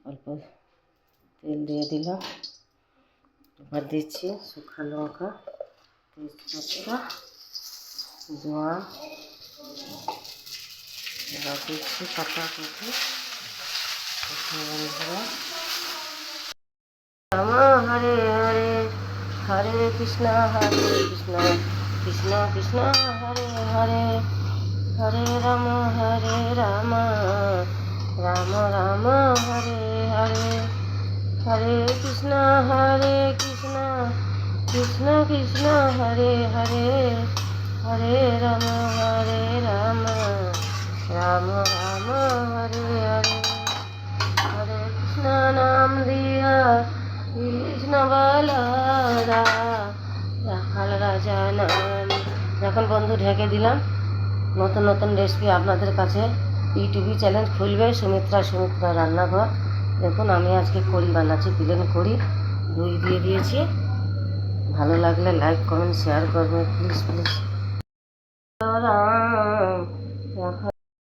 অল্প তেল দিয়ে দিলাম, এবার দিচ্ছি শুকনো লঙ্কা, তেজপাতা, জোয়ান, এবার দিচ্ছি পাতাকপি। রাম হরে হরে, হরে কৃষ্ণ কৃষ্ণ কৃষ্ণ হরে হরে, হরে রাম রাম রাম হরে হরে, হরে কৃষ্ণ কৃষ্ণ কৃষ্ণ হরে হরে, হরে রাম রাম রাম হরে হরে, হরে কৃষ্ণ নাম দিয়া কৃষ্ণ বলরা, রাখাল রাজা নাম। এখন বন্ধু ঢেকে দিলাম। নতুন নতুন রেসিপি আপনাদের কাছে ইউটিউবে চ্যানেল খুলবে, সুমিত্রা রান্নাঘর। দেখুন আমি আজকে কড়ি বানাচ্ছি, প্লেন কড়ি, দই দিয়ে দিয়েছি। ভালো লাগলে লাইক কমেন্ট শেয়ার করবেন প্লিজ প্লিজ।